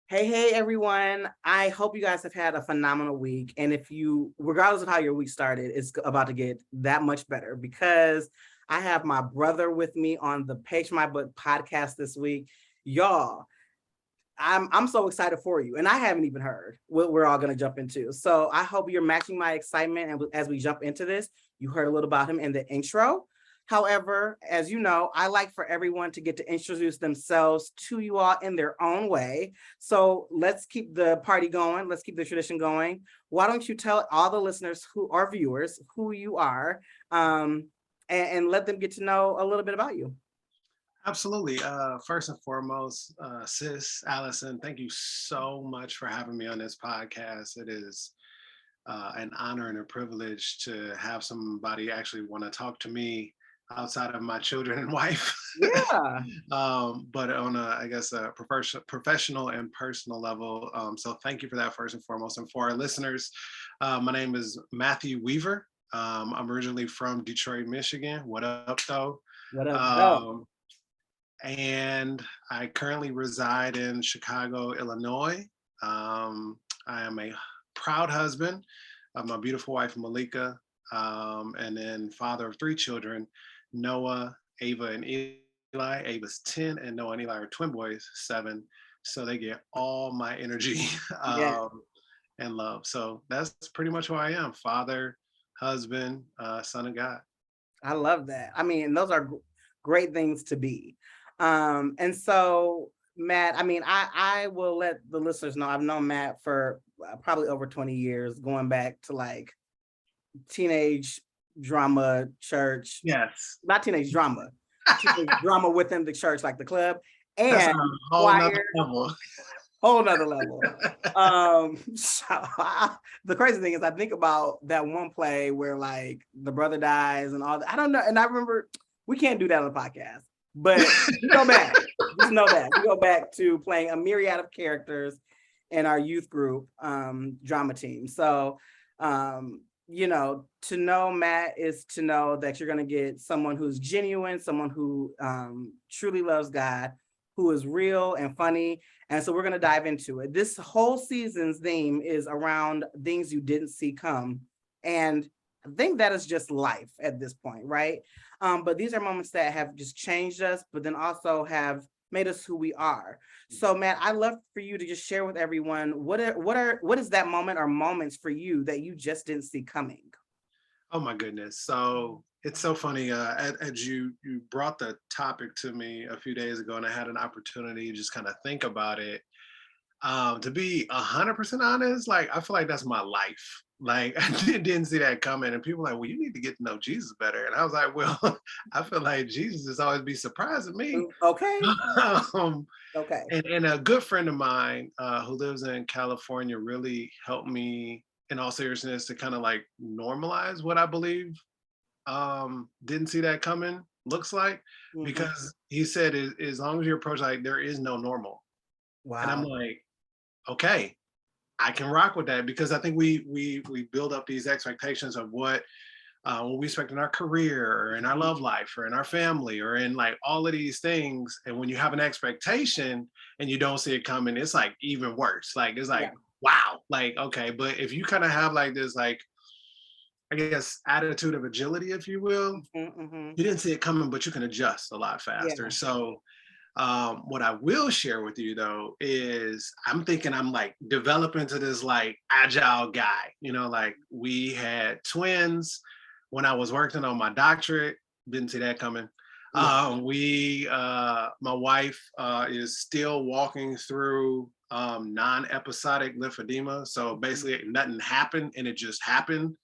Hey, everyone. I hope you guys have had a phenomenal week. And if you, regardless of how your week started, it's about to get that much better because I have my brother with me on the Page My Book podcast this week. Y'all, I'm so excited for you. And I haven't even heard what we're all gonna jump into. So I hope you're matching my excitement. And as we jump into this, you heard a little about him in the intro. However, as you know, I like for everyone to get to introduce themselves to you all in their own way. So let's keep the party going. Let's keep the tradition going. Why don't you tell all the listeners who are viewers who you are, and let them get to know a little bit about you. Absolutely. First and foremost, sis Allison, thank you so much for having me on this podcast. It is an honor and a privilege to have somebody actually want to talk to me outside of my children and wife. Yeah. But on I guess a professional and personal level. So thank you for that first and foremost. And for our listeners, my name is Matthew Weaver. I'm originally from Detroit, Michigan. What up, though? What up, though? Um, and I currently reside in Chicago, Illinois. I am a proud husband of my beautiful wife, Malika, and then father of three children, Noah, Ava, and Eli. Ava's 10, and Noah and Eli are twin boys, 7. So they get all my energy Yeah, and love. So that's pretty much who I am: father, husband, son of God. I love that. I mean, those are great things to be. And so Matt, I mean, I will let the listeners know I've known Matt for probably over 20 years, going back to like teenage drama church, Yes. not teenage drama, teenage drama within the church, like the club That's a and whole nother choir, level. whole nother level. The crazy thing is I think about that one play where like the brother dies and all that. I don't know. And I remember we can't do that on the podcast, but go back. Just know that we go back to playing a myriad of characters in our youth group drama team. So to know Matt is to know that you're going to get someone who's genuine, someone who truly loves God, who is real and funny. And so we're going to dive into it. This whole season's theme is around things you didn't see come. And I think that is just life at this point, right? But these are moments that have just changed us, but then also have made us who we are. So Matt, I'd love for you to just share with everyone what is that moment or moments for you that you just didn't see coming? Oh my goodness. So it's so funny. As you brought the topic to me a few days ago, and I had an opportunity to just kind of think about it. To be 100% honest, like I feel like that's my life. Like I didn't see that coming, and people were like, "Well, you need to get to know Jesus better." And I was like, "Well, I feel like Jesus is always be surprising me." Okay. um, Okay. and a good friend of mine who lives in California really helped me, in all seriousness, to kind of like normalize what I believe didn't see that coming looks like, Mhm. because he said as long as you approach like there is no normal. And I'm Wow. like, okay, I can rock with that, because I think we build up these expectations of what we expect in our career or in our love life or in our family or in like all of these things. And when you have an expectation and you don't see it coming, it's like even worse. Like it's Yeah. like, wow, like okay. But if you kind of have like this like, I guess, attitude of agility, if you will, Mhm. you didn't see it coming, but you can adjust a lot faster. Yeah. So what I will share with you though is I'm thinking I'm like developing to this like agile guy. Like we had twins when I was working on my doctorate. Didn't see that coming. Yeah. My wife is still walking through non-episodic lymphedema. So Mhm. basically nothing happened and it just happened.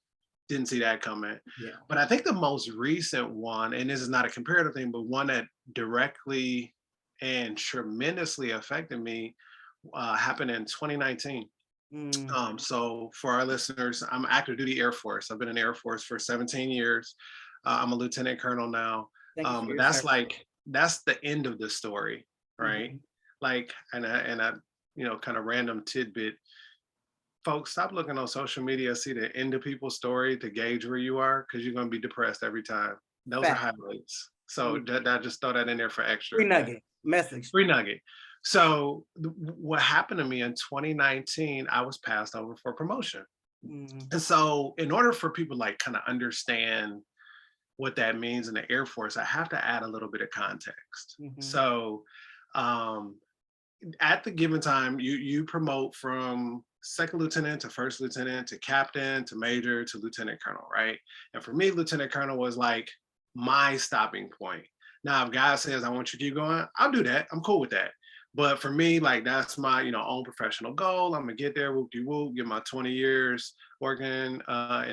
Didn't see that coming. Yeah. But I think the most recent one, and this is not a comparative thing, but one that directly and tremendously affected me happened in 2019. Mm. So for our listeners, I'm active duty Air Force. I've been in the Air Force for 17 years. I'm a lieutenant colonel now. Thank you for But your that's service. like that's the end of the story, right? Mhm. Like, and I kind of random tidbit. Folks, stop looking on social media, see the end of people's story to gauge where you are, because you're gonna be depressed every time. Those are Fact. highlights. So Mm. that just throw that in there for Free extra. nugget. Message. Free nugget. So what happened to me in 2019, I was passed over for promotion. Mm, And so in order for people like kind of understand what that means in the Air Force, I have to add a little bit of context. mhm. So um, at the given time, you promote from second lieutenant to first lieutenant to captain to major to lieutenant colonel, right? And for me, lieutenant colonel was like my stopping point. Now, if God says I want you to keep going, I'll do that. I'm cool with that. But for me, like that's my own professional goal. I'm gonna get there, whoop de whoop, get my 20 years working in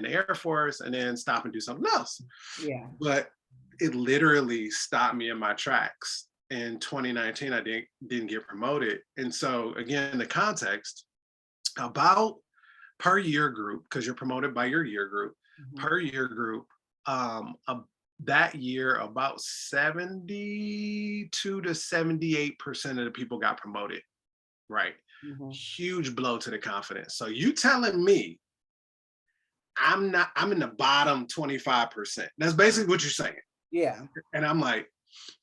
the Air Force, and then stop and do something else. Yeah. But it literally stopped me in my tracks. In 2019, I didn't get promoted. And so again, the context about per year group, because you're promoted by your year group, Mhm, per year group, that year about 72 to 78% of the people got promoted. Right. mhm. Huge blow to the confidence. So you telling me I'm in the bottom 25%. That's basically what you're saying. Yeah. And I'm like,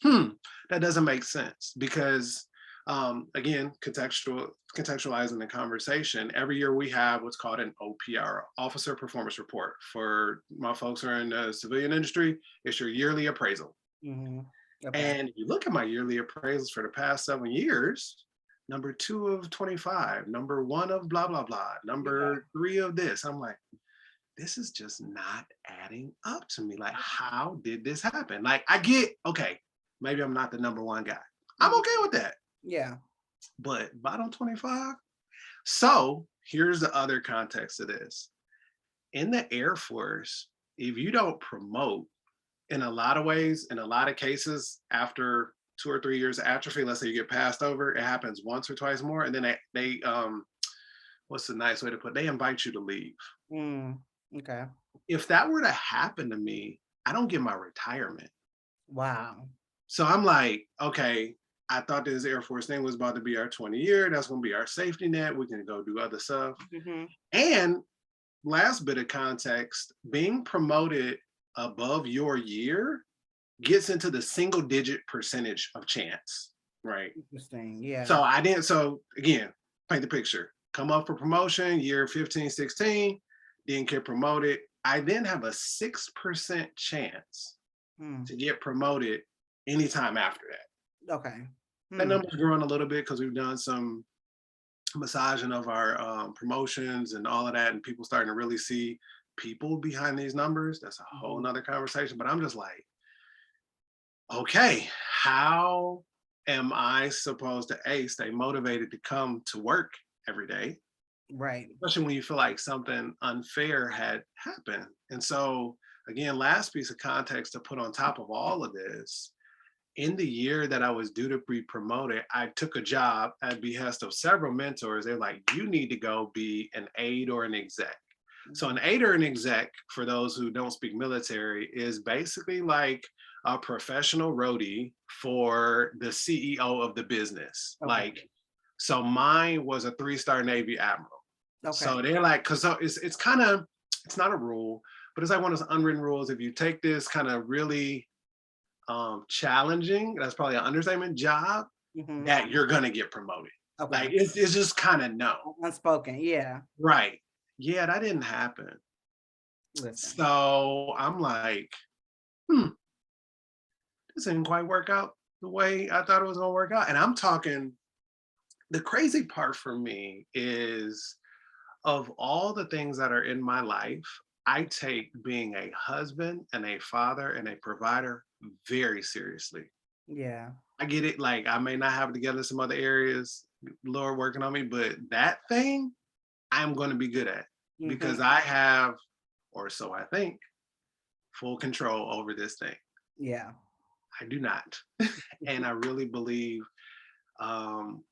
that doesn't make sense because, again, contextualizing the conversation, every year we have what's called an OPR, Officer Performance Report. For my folks who are in the civilian industry, it's your yearly appraisal. Mhm. Okay. And if you look at my yearly appraisals for the past 7 years, number 2 of 25, number 1 of blah, blah, blah, Yeah. number 3 of this, I'm like, this is just not adding up to me. Like, how did this happen? Like, I get, okay, maybe I'm not the number 1 guy. I'm Mhm. okay with that. Yeah. But bottom 25? So here's the other context of this. In the Air Force, if you don't promote, in a lot of ways, in a lot of cases, after 2 or 3 years of atrophy, let's say you get passed over, it happens once or twice more. And then they what's the nice way to put it? They invite you to leave. Mm. Okay. If that were to happen to me, I don't get my retirement. Wow. So I'm like, okay, I thought this Air Force thing was about to be our 20 year. That's going to be our safety net. We can go do other stuff. Mhm. And last bit of context, being promoted above your year gets into the single digit percentage of chance, right? Interesting. Yeah. So again, paint the picture. Come up for promotion, year 15, 16, didn't get promoted. I then have a 6% chance Hmm. to get promoted anytime after that. Okay. That Hmm. number's growing a little bit because we've done some massaging of our promotions and all of that, and people starting to really see people behind these numbers. That's a whole Mhm. nother conversation. But I'm just like, okay, how am I supposed to stay motivated to come to work every day, Right. especially when you feel like something unfair had happened? And so, again, last piece of context to put on top of all of this, in the year that I was due to be promoted, I took a job at behest of several mentors. They're like, you need to go be an aide or an exec. So an Mhm. aide or an exec, for those who don't speak military, is basically like a professional roadie for the CEO of the business. Okay. Like, so mine was a 3-star Navy admiral. Okay. So they're like, because so it's kind of, it's not a rule, but it's like one of those unwritten rules. If you take this kind of really challenging, that's probably an understatement, job, Mhm. that you're gonna get promoted. Like Okay. it's just kind of no. Unspoken. Yeah. Right. Yeah, that didn't happen. Listen. So I'm like, hmm, this didn't quite work out the way I thought it was gonna work out. And I'm talking, the crazy part for me is, of all the things that are in my life, I take being a husband and a father and a provider very seriously. Yeah. I get it. Like I may not have it together in some other areas, Lord working on me, but that thing I'm going to be good at Mhm. because I have, or so I think, full control over this thing. Yeah. I do not, and I really believe um,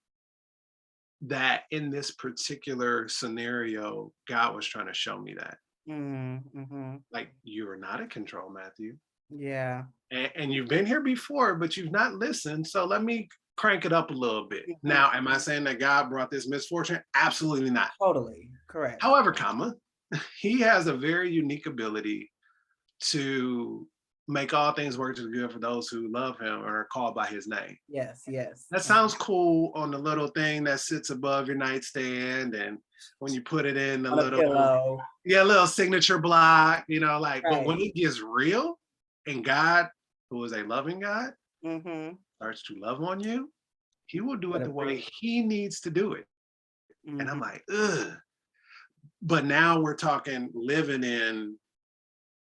that in this particular scenario, God was trying to show me that, Mhm. Mhm. like, you are not in control, Matthew, Yeah. and you've been here before, but you've not listened. So let me crank it up a little bit. Mhm. Now, am I saying that God brought this misfortune? Absolutely not. Totally. Correct. However, comma, he has a very unique ability to make all things work to the good for those who love him and are called by his name. Yes, yes. That sounds cool on the little thing that sits above your nightstand, and when you put it in the On a little, pillow. yeah, little signature block, like, but Right. when it gets real and God, who is a loving God, Mm-hmm. starts to love on you, he will do Put it a the way big. he needs to do it. And I'm Mhm. like, ugh. But now we're talking living in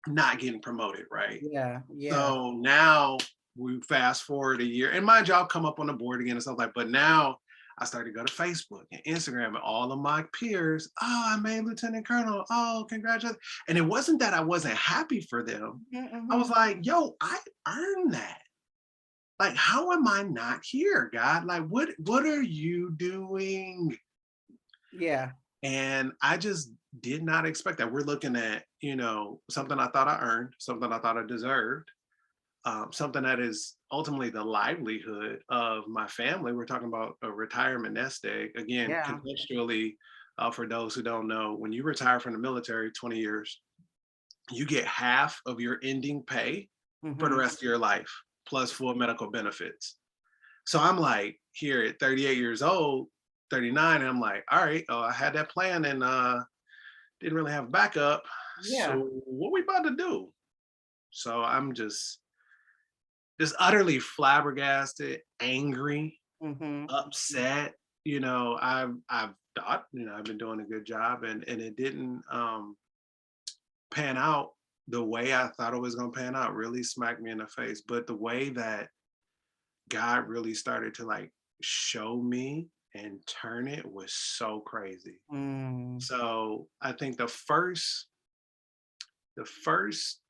not getting promoted, right? Yeah, yeah. So now we fast forward a year, and mind you, I'll come up on the board again and stuff like. But now I started to go to Facebook and Instagram, and all of my peers. Oh, I made lieutenant colonel. Oh, congratulations! And it wasn't that I wasn't happy for them. Mhm, I was mhm. like, yo, I earned that. Like, how am I not here, God? Like, what are you doing? Yeah. And I just did not expect that. We're looking at, something I thought I earned, something I thought I deserved, something that is ultimately the livelihood of my family. We're talking about a retirement nest egg. Again, Yeah. contextually, for those who don't know, when you retire from the military, 20 years, you get half of your ending pay for the Mhm. rest of your life, plus full medical benefits. So I'm like, here at 38 years old, 39, and I'm like, all right, I had that plan and didn't really have a backup. Yeah. So what we about to do? So I'm just utterly flabbergasted, angry, Mhm. upset. I've thought, I've been doing a good job, and it didn't pan out the way I thought it was gonna pan out, really smacked me in the face. But the way that God really started to like show me and turn it was so crazy. Mm. So I think the first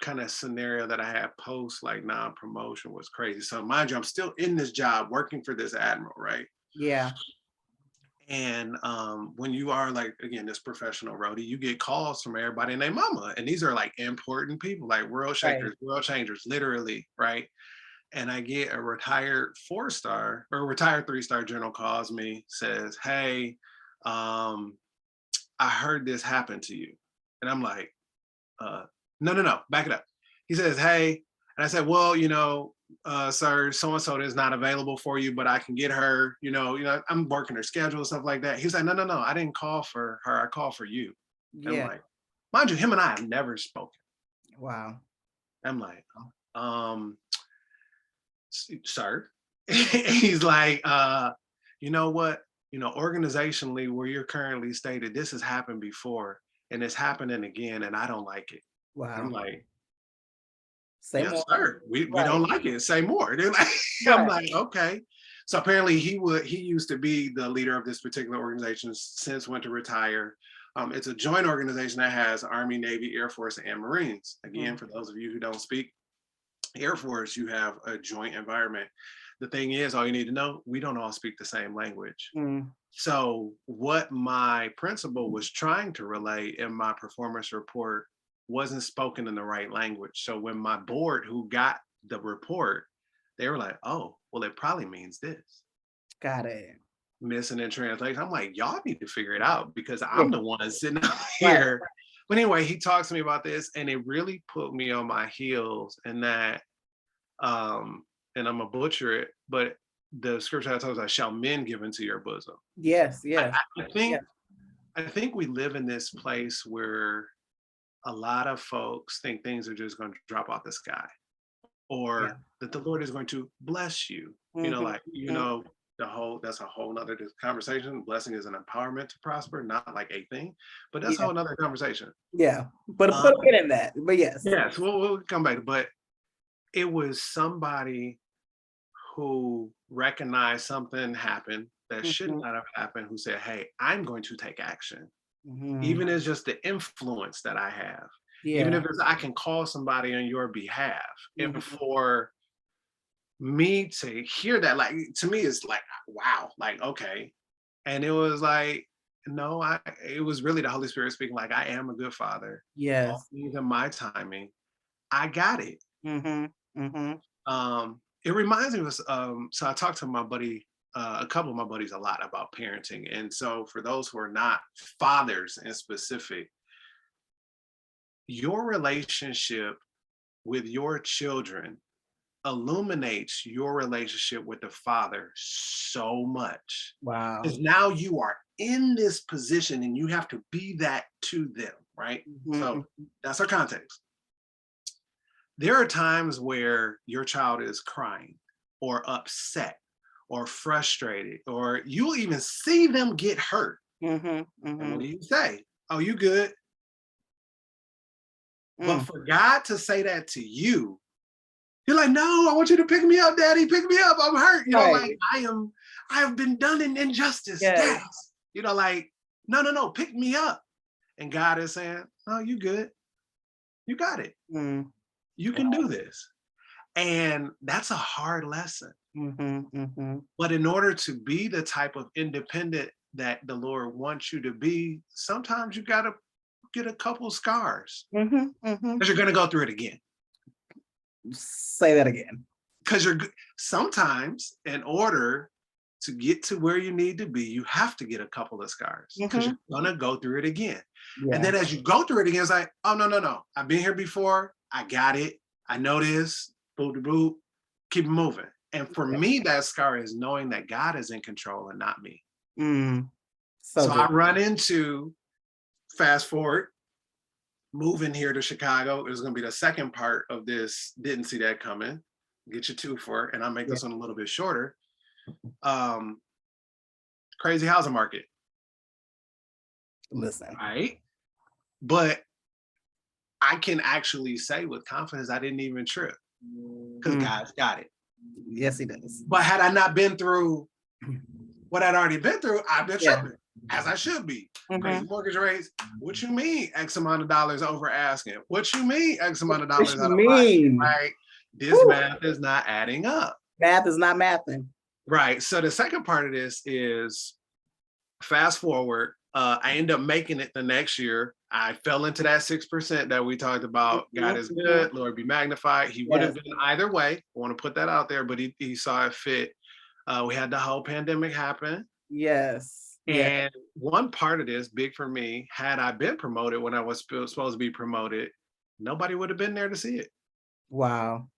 kind of scenario that I had post like non-promotion was crazy. So mind you, I'm still in this job working for this admiral, right? Yeah. And when you are like again this professional roadie, you get calls from everybody and their mama, and these are like important people, like world Right. shakers, world changers, literally, right? And I get a retired 4-star or retired 3-star general calls me, says, "Hey, um, I heard this happened to you," and I'm like, uh, no, no, no, back it up. He says, "Hey," and I said, "Well, sir, so and so is not available for you, but I can get her. I'm working her schedule, stuff like that." He's like, "No, no, no, I didn't call for her. I called for you." And I'm Yeah. like, mind you, him and I have never spoken. Wow. I'm like, um, sir. He's like, you know what? Organizationally, where you're currently stated, this has happened before and it's happening again, and I don't like it. I'm Wow. like, Say yes, more. sir. We Right. don't like it. Say more. They're like, I'm Right. like, okay. So apparently he used to be the leader of this particular organization, since went to retire. It's a joint organization that has Army, Navy, Air Force, and Marines. Again, Mhm. for those of you who don't speak Air Force, you have a joint environment. The thing is, all you need to know, we don't all speak the same language. Mm. So, what my principal was trying to relay in my performance report wasn't spoken in the right language. So, when my board, who got the report, they were like, oh, well, it probably means this. Got it. Missing in translation. I'm like, y'all need to figure it out because Yeah. I'm the one sitting out Right. here. But anyway, he talks to me about this, and it really put me on my heels. And that um, and I'm gonna butcher it, but the scripture I told us, "Shall men give into your bosom?" Yes. I, Yes. I I Yeah. think I think we live in this place where a lot of folks think things are just going to drop off the sky, Yeah. or that the Lord is going to bless you. Mhm. Like Mhm. that's a whole nother conversation. Blessing is an empowerment to prosper, not like a thing, but that's a Yeah. whole nother conversation. Yeah. But Um, put a pin in that. But yes. yes, we'll come back, but it was somebody who recognized something happened that should Mhm. not have happened, who said, hey, I'm going to take action. Mhm. Even as just the influence that I have, even Yeah. if it's I can call somebody on your behalf. And Mhm. for me to hear that, like to me, it's like, wow, like, okay. And it was like, no, it was really the Holy Spirit speaking, like, I am a good father. All Yes. things in my timing. I got it. Mhm. Mhm. It reminds me of so I talked to my buddy, a couple of my buddies a lot about parenting. And so for those who are not fathers in specific, your relationship with your children illuminates your relationship with the Father so much. Wow. Because now you are in this position and you have to be that to them, right? So that's our context. There are times where your child is crying or upset or frustrated, or you'll even see them get hurt. And what do you say? Oh, you good? But for God to say that to you, you're like, no, I want you to pick me up, Daddy. Pick me up. I'm hurt. You know, like I have been done in injustice. Yes. You know, like, no, pick me up. And God is saying, no, you good. You got it. You can do this. And that's a hard lesson. But in order to be the type of independent that the Lord wants you to be, sometimes you got to get a couple scars because you're going to go through it again. Say that again. Because sometimes in order to get to where you need to be, you have to get a couple of scars because you're going to go through it again. And then as you go through it again, it's like, oh, no. I've been here before. I got it. I know this. Boop. Keep moving. And for me, that scar is knowing that God is in control and not me. So I run into, fast forward, moving here to Chicago. It was going to be the second part of this. Didn't see that coming. Get your two for it. And I'll make this one a little bit shorter. Crazy housing market. Listen. Right. But I can actually say with confidence, I didn't even trip because God's got it. Yes, he does. But had I not been through what I'd already been through, I've been tripping, as I should be. Crazy mortgage rates. What you mean X amount of dollars over asking? What you mean X amount of dollars out of pocket, right? This math is not adding up. Math is not mathing. Right. So the second part of this is fast forward. I end up making it the next year. I fell into that 6% that we talked about. God is good. Lord be magnified. He would have been either way. I want to put that out there, but he saw it fit. We had the whole pandemic happen. Yes. And one part of this, big for me, had I been promoted when I was supposed to be promoted, nobody would have been there to see it. Wow.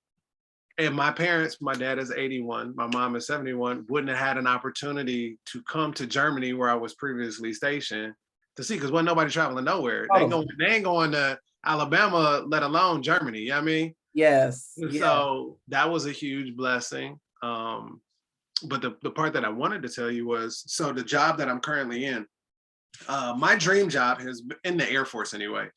And my parents, my dad is 81, my mom is 71, wouldn't have had an opportunity to come to Germany where I was previously stationed to see, because wasn't nobody traveling nowhere. They ain't going to Alabama, let alone Germany. You know what I mean? Yes. So that was a huge blessing. But the part that I wanted to tell you was, so the job that I'm currently in, my dream job has been, in the Air Force anyway,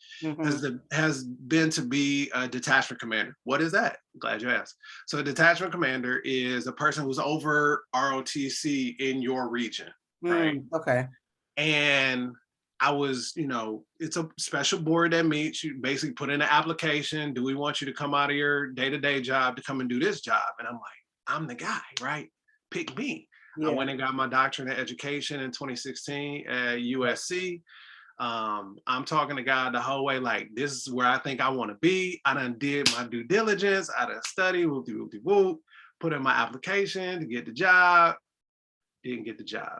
has been to be a detachment commander. What is that? Glad you asked. So a detachment commander is a person who's over ROTC in your region, right? Okay. And I was, it's a special board that meets. You basically put in an application. Do we want you to come out of your day-to-day job to come and do this job? And I'm like, I'm the guy, right? Pick me. I went and got my doctorate in education in 2016 at USC. I'm talking to God the whole way, like, this is where I think I want to be. I done did my due diligence. I done studied, whoop-de-whoop-de-whoop, put in my application to get the job. Didn't get the job.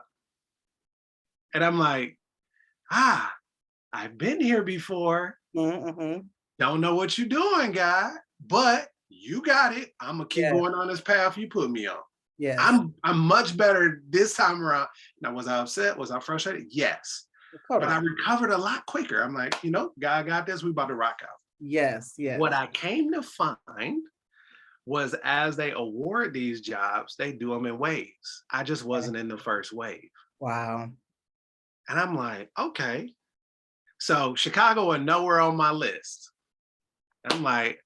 And I'm like, I've been here before. Don't know what you're doing, God, but you got it. I'm gonna keep going on this path you put me on. Yes. I'm much better this time around. Now, was I upset? Was I frustrated? Yes. But I recovered a lot quicker. I'm like, God got this. We about to rock out. Yes. What I came to find was as they award these jobs, they do them in waves. I just wasn't in the first wave. Wow. And I'm like, okay. So Chicago was nowhere on my list. I'm like,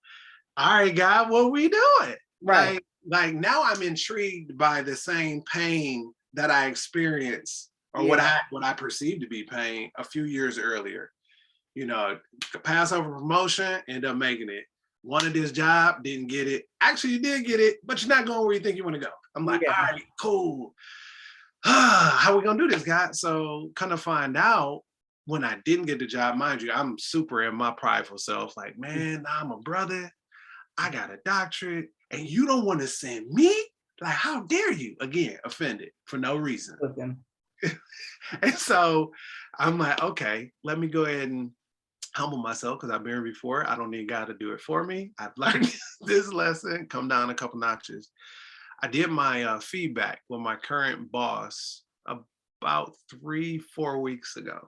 all right, God, what we doing? Right. Like now I'm intrigued by the same pain that I experienced, or what I perceived to be pain a few years earlier. Pass over promotion, end up making it. Wanted this job, didn't get it. Actually, you did get it, but you're not going where you think you want to go. I'm like, all right, cool. How are we gonna do this, guy? So kind of find out when I didn't get the job, mind you, I'm super in my prideful self, like, man, I'm a brother. I got a doctorate. And you don't want to send me? Like, how dare you? Again, offended for no reason. And so I'm like, okay, let me go ahead and humble myself because I've been here before. I don't need God to do it for me. I've learned this lesson, come down a couple notches. I did my feedback with my current boss about 3-4 weeks ago.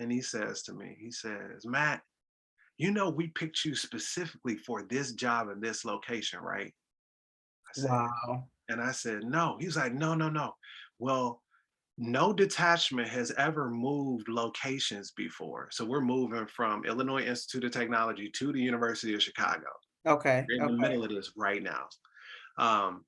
And he says to me, he says, Matt, you know, we picked you specifically for this job in this location, right? I said, Wow. and I said, no. He's like, no, no, no. Well, no detachment has ever moved locations before. So we're moving from Illinois Institute of Technology to the University of Chicago. Okay. We're in the Okay. middle of this right now. Um,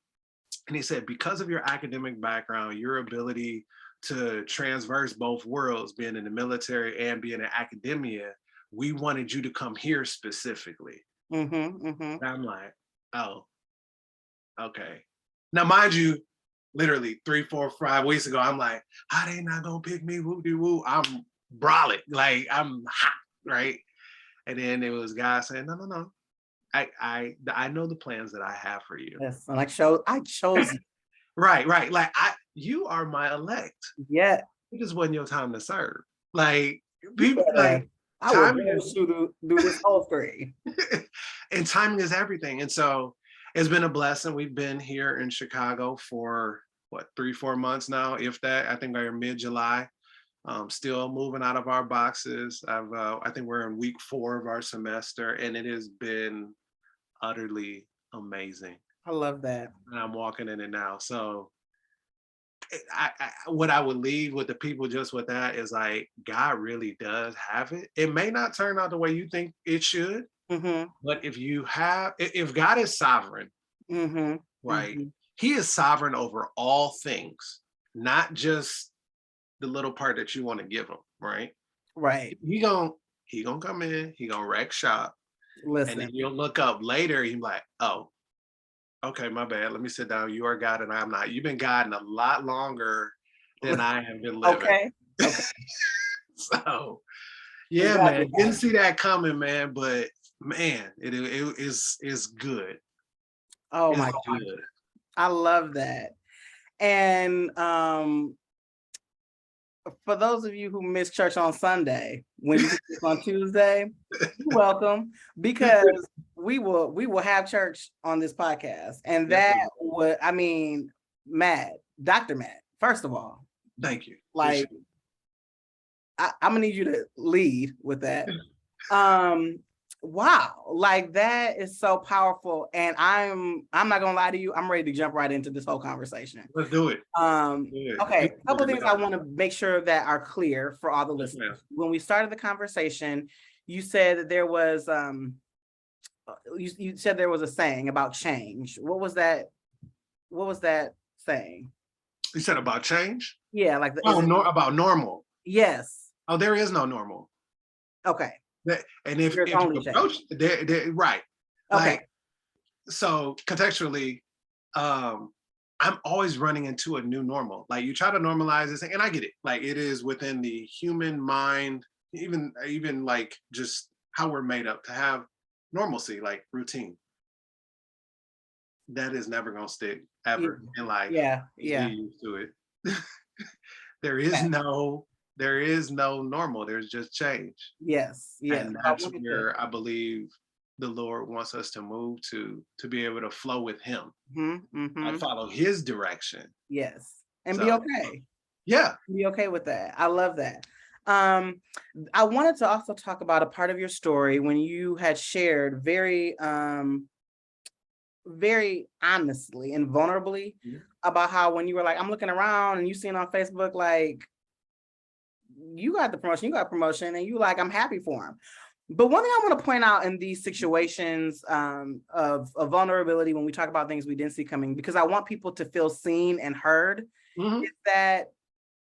and he said, because of your academic background, your ability to transverse both worlds, being in the military and being in academia, we wanted you to come here specifically. Mm-hmm. Mm-hmm. And I'm like, oh, okay. Now, mind you, literally 3, 4, 5 weeks ago, I'm like, how they not gonna pick me? Woo de woo. I'm brolic, like I'm hot, right? And then it was guys saying, no, no, no. I know the plans that I have for you. Yes. And I chose you. Right, right. Like you are my elect. Yeah. It just wasn't your time to serve. Like You people better. like I will timing push you to do this whole screen. and timing is everything. And so it's been a blessing. We've been here in Chicago for what 3-4 months now, if that. I think we're mid-July. Still moving out of our boxes. I think we're in week 4 of our semester, and it has been utterly amazing. I love that. And I'm walking in it now. So what I would leave with the people just with that is like God really does have it. It may not turn out the way you think it should, Mm-hmm. but if God is sovereign, Mm-hmm. right? Mm-hmm. He is sovereign over all things, not just the little part that you want to give him, right? Right. He gonna come in, he gonna wreck shop, and then Listen. you'll look up later, he's like, oh, okay, my bad. Let me sit down. You are God and I'm not. You've been God a lot longer than I have been living. Okay. Okay. So yeah, Exactly. man. Didn't see that coming, man. But man, it is good. Oh It's my God. good. I love that. And for those of you who miss church on Sunday, when you this on Tuesday, you're welcome, because we will have church on this podcast. And Yes, that we will. would, I mean, Dr. Matt, first of all, Thank you. like Appreciate I'm gonna need you to lead with that. Wow, like that is so powerful. And I'm not gonna lie to you, I'm ready to jump right into this whole conversation. Let's do it. Okay, a couple of things I want to make sure that are clear for all the Yes, listeners. ma'am. When we started the conversation, you said that there was you said there was a saying about change. What was that? What was that saying? You said about change? Yeah, like Oh, no, about normal. yes. Oh, there is no normal. Okay. And if There's you only approach right. Okay. Like, so contextually, I'm always running into a new normal. Like you try to normalize this, and I get it. Like it is within the human mind, even like just how we're made up to have normalcy, like routine. That is never gonna stick ever in life. Yeah. You get Yeah. used to it. there is Yeah. no there is no normal. There's just change. Yes. Yes. And that's where I believe the Lord wants us to move to be able to flow with him. Mm-hmm. Follow his direction. Yes. And be So okay. yeah. Be okay with that. I love that. I wanted to also talk about a part of your story when you had shared very honestly and vulnerably about how when you were like, I'm looking around and you seen on Facebook, like, you got promotion, and you like, I'm happy for him. But one thing I want to point out in these situations of vulnerability, when we talk about things we didn't see coming, because I want people to feel seen and heard, is that,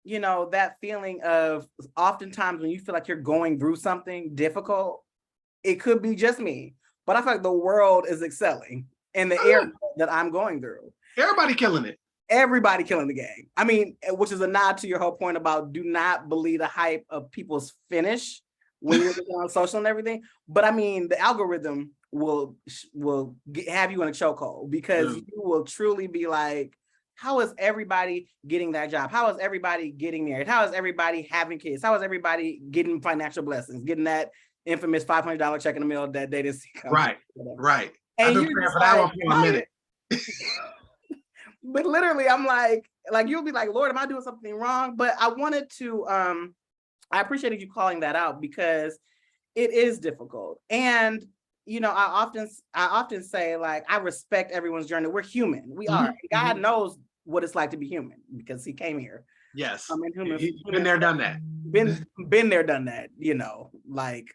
that feeling of oftentimes when you feel like you're going through something difficult, it could be just me, but I feel like the world is excelling in the area that I'm going through. Everybody killing it. Everybody killing the game. I mean, which is a nod to your whole point about do not believe the hype of people's finish when you're looking on social and everything. But I mean, the algorithm will have you in a chokehold, because you will truly be like, how is everybody getting that job? How is everybody getting married? How is everybody having kids? How is everybody getting financial blessings, getting that infamous $500 check in the mail that they didn't see coming. Right. I've And been you're praying just for that one like, for a minute. but literally, I'm like you'll be like, Lord, am I doing something wrong? But I wanted to, I appreciated you calling that out because it is difficult. And I often say, like, I respect everyone's journey. We're human. We are. And God knows what it's like to be human because he came here. Yes. He's been there, done that. Been there, done that, like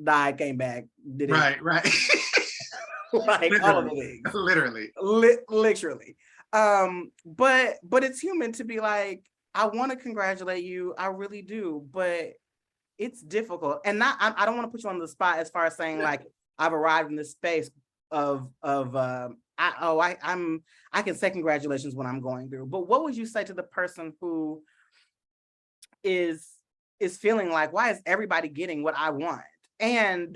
died, came back, did it. Right. Like literally, all of the things. Literally. But it's human to be like, I want to congratulate you. I really do. But it's difficult. And I don't want to put you on the spot as far as saying like I've arrived in this space of I can say congratulations when I'm going through. But what would you say to the person who is feeling like, why is everybody getting what I want? And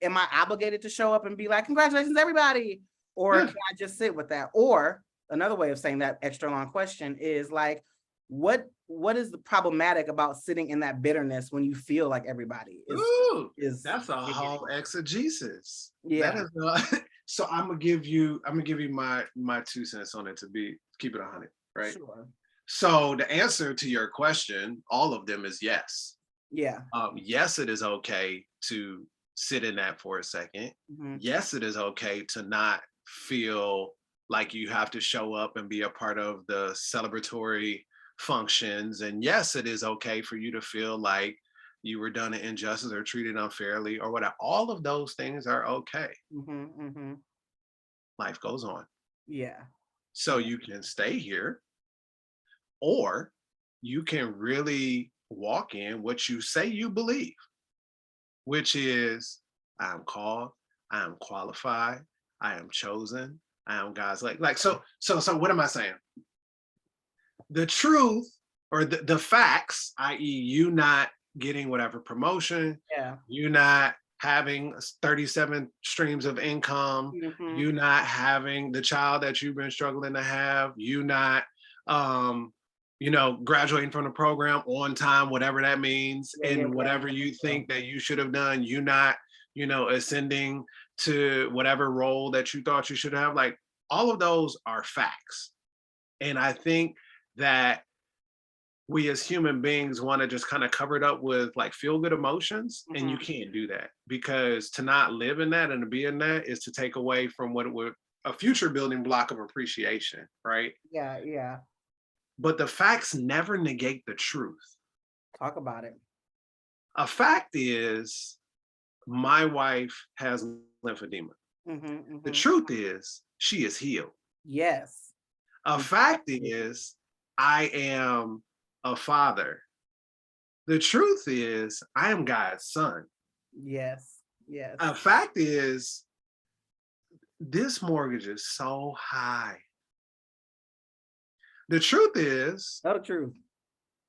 am I obligated to show up and be like, congratulations, everybody? Or can I just sit with that? Or another way of saying that extra long question is like, what is the problematic about sitting in that bitterness when you feel like everybody is that's a whole exegesis. Yeah. That is so I'm gonna give you my 2 cents on it to keep it 100, right? Sure. So the answer to your question, all of them, is yes. Yeah. Yes, it is okay to sit in that for a second. Yes, it is okay to not feel like you have to show up and be a part of the celebratory functions. And yes, it is okay for you to feel like you were done an injustice or treated unfairly or whatever. All of those things are okay. Life goes on. Yeah. So you can stay here, or you can really walk in what you say you believe, which is, I am called, I am qualified, I am chosen, I am God's like. So what am I saying? The truth, or the facts, i.e. you not getting whatever promotion, you not having 37 streams of income, you not having the child that you've been struggling to have, you not graduating from the program on time, whatever that means, and whatever you think that you should have done, you not, ascending to whatever role that you thought you should have. Like, all of those are facts. And I think that we as human beings want to just kind of cover it up with like feel good emotions, and you can't do that, because to not live in that and to be in that is to take away from what would a future building block of appreciation, right? Yeah. But the facts never negate the truth. Talk about it. A fact is, my wife has lymphedema. The truth is, she is healed. Yes. A fact is, I am a father. The truth is, I am God's son. Yes. A fact is, this mortgage is so high. The truth is, the truth,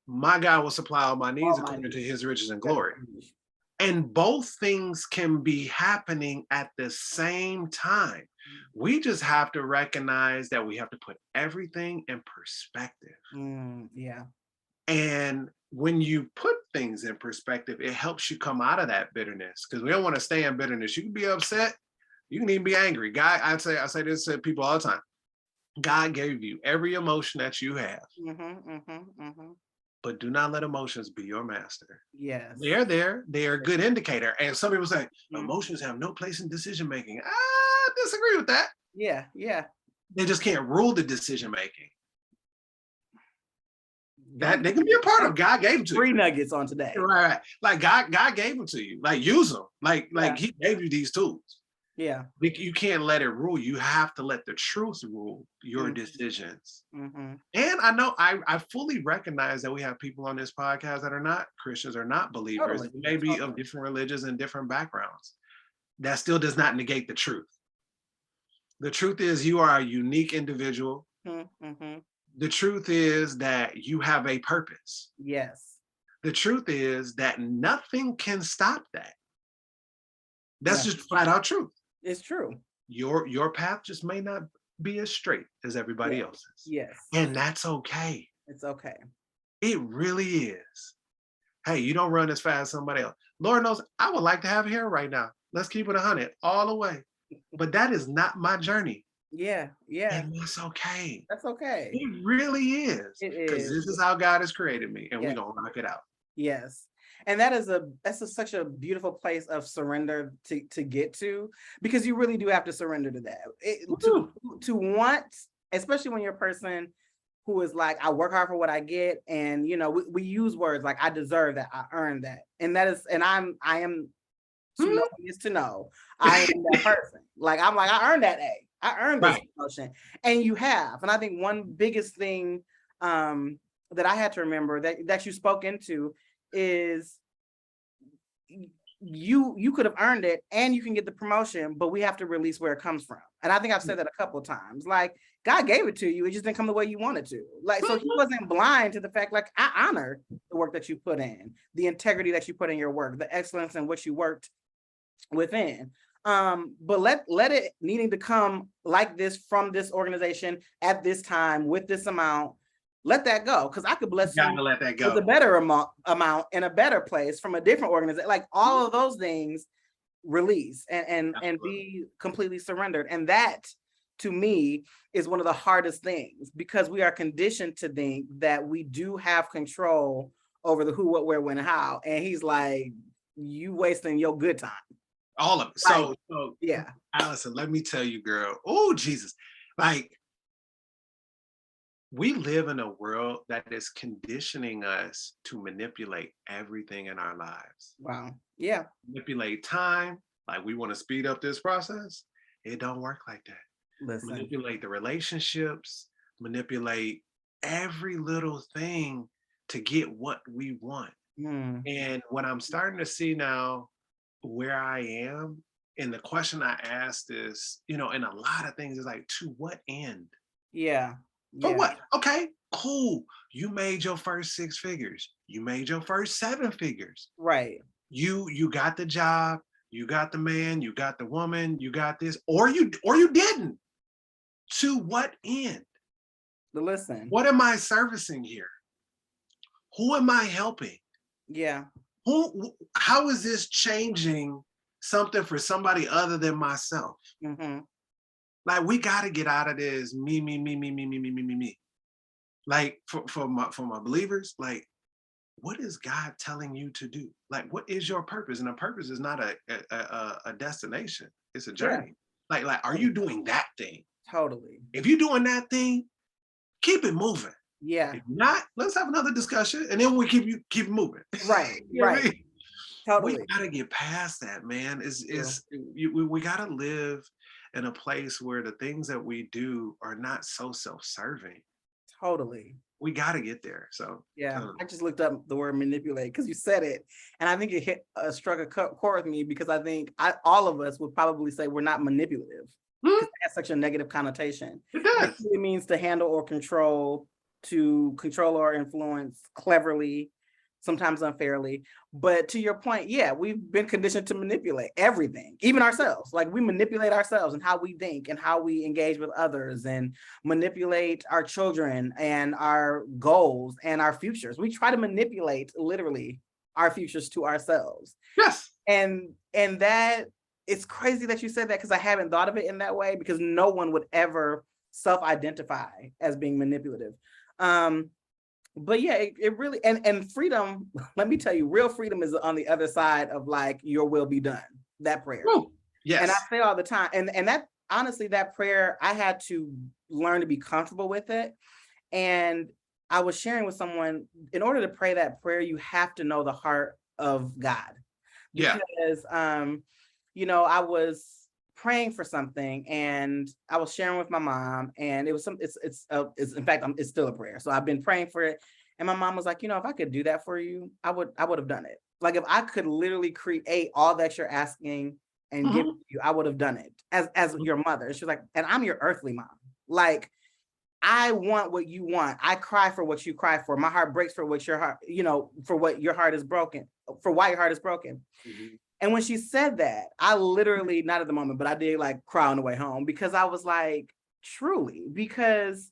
my God will supply all my needs according to his riches and glory. And both things can be happening at the same time. We just have to recognize that we have to put everything in perspective. Yeah. And when you put things in perspective, it helps you come out of that bitterness, because we don't want to stay in bitterness. You can be upset. You can even be angry. God, I say this to people all the time. God gave you every emotion that you have. But do not let emotions be your master. Yes. They're there. They are a good indicator. And some people say, emotions have no place in decision making. I disagree with that. Yeah. They just can't rule the decision making. That they can be a part of. God gave them to you. 3 nuggets on today. Right. Like God gave them to you. Like, use them. Like he gave you these tools. Yeah. You can't let it rule. You have to let the truth rule your decisions. And I know I fully recognize that we have people on this podcast that are not Christians or not believers, maybe of different religions and different backgrounds. That still does not negate the truth. The truth is, you are a unique individual. The truth is that you have a purpose. Yes. The truth is that nothing can stop that. That's just flat out truth. It's true. Your path just may not be as straight as everybody else's. Yes. And that's okay. It's okay. It really is. Hey, you don't run as fast as somebody else. Lord knows I would like to have hair right now. Let's keep it 100 all the way. But that is not my journey. Yeah, yeah, And that's okay. that's okay. It really is. It Because is. this is how God has created me, and we're Yeah. gonna rock it out. Yes. And such a beautiful place of surrender to get to, because you really do have to surrender to that. Woo. To want, especially when you're a person who is like, I work hard for what I get. And we use words like I deserve that, I earned that. And I am to know is to know. I am that person. Like I earned that A. I earned this Right. promotion. And you have. And I think one biggest thing that I had to remember that you spoke into is you could have earned it and you can get the promotion, but we have to release where it comes from. And I think I've said that a couple of times. Like, God gave it to you, it just didn't come the way you wanted to. Like, so he wasn't blind to the fact, like, I honor the work that you put in, the integrity that you put in your work, the excellence in which you worked within. But let it needing to come like this from this organization at this time with this amount, let that go, because I could bless Gotta you let that with a go. better amount in a better place from a different organization. Like all of those things, release and be completely surrendered. And that, to me, is one of the hardest things, because we are conditioned to think that we do have control over the who, what, where, when, and how. And he's like, you wasting your good time. All of it. Like, So yeah. Allison, let me tell you, girl. Oh, Jesus. Like, we live in a world that is conditioning us to manipulate everything in our lives. Wow. Yeah. Manipulate time, like we want to speed up this process. It don't work like that. Listen. Manipulate the relationships, manipulate every little thing to get what we want. And what I'm starting to see now, where I am, and the question I asked is, in a lot of things is like, to what end? Yeah. For Yeah. what? Okay, cool. You made your first 6 figures. You made your first 7 figures. Right. You got the job, you got the man, you got the woman, you got this, or you didn't. To what end? Listen. What am I servicing here? Who am I helping? Yeah. How is this changing something for somebody other than myself? Like, we got to get out of this me, me, me, me, me, me, me, me, me, me. Like, for my believers, like, what is God telling you to do? Like, what is your purpose? And a purpose is not a destination; it's a journey. Yeah. Like, are you doing that thing? Totally. If you're doing that thing, keep it moving. Yeah. If not, let's have another discussion, and then we keep moving. Right. You know what I Right. mean? Totally. We gotta get past that, man. We gotta live in a place where the things that we do are not so self-serving. Totally. We gotta get there. So yeah, I just looked up the word manipulate because you said it, and I think it struck a chord with me, because I think all of us would probably say we're not manipulative, because it has such a negative connotation. It does. It means to handle or control, to control or influence cleverly, sometimes unfairly. But to your point, yeah, we've been conditioned to manipulate everything, even ourselves. Like, we manipulate ourselves and how we think and how we engage with others, and manipulate our children and our goals and our futures. We try to manipulate literally our futures to ourselves. Yes. And that, it's crazy that you said that, because I haven't thought of it in that way, because no one would ever self-identify as being manipulative. But yeah, it really, and freedom, let me tell you, real freedom is on the other side of, like, your will be done, that prayer. Ooh, yes. And I say all the time, and that, honestly, that prayer, I had to learn to be comfortable with it. And I was sharing with someone, in order to pray that prayer, you have to know the heart of God. Yeah. Because I was praying for something, and I was sharing with my mom, and it was in fact, it's still a prayer. So I've been praying for it. And my mom was like, if I could do that for you, I would have done it. Like, if I could literally create all that you're asking and give it to you, I would have done it as your mother. She's like, and I'm your earthly mom. Like, I want what you want. I cry for what you cry for. My heart breaks for what your heart, for what your heart is broken, for why your heart is broken. And when she said that, I literally, not at the moment, but I did, like, cry on the way home, because I was like, truly, because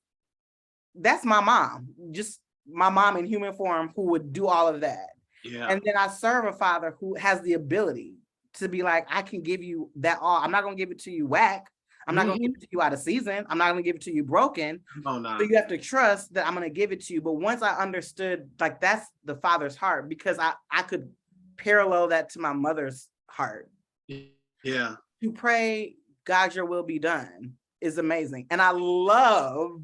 that's my mom, just my mom in human form, who would do all of that. Yeah. And then I serve a father who has the ability to be like, I can give you that all. I'm not going to give it to you whack. I'm not going to give it to you out of season. I'm not going to give it to you broken. Oh, no. So you have to trust that I'm going to give it to you. But once I understood, like, that's the father's heart, because I could parallel that to my mother's heart. Yeah. To pray, God, your will be done is amazing. And I love,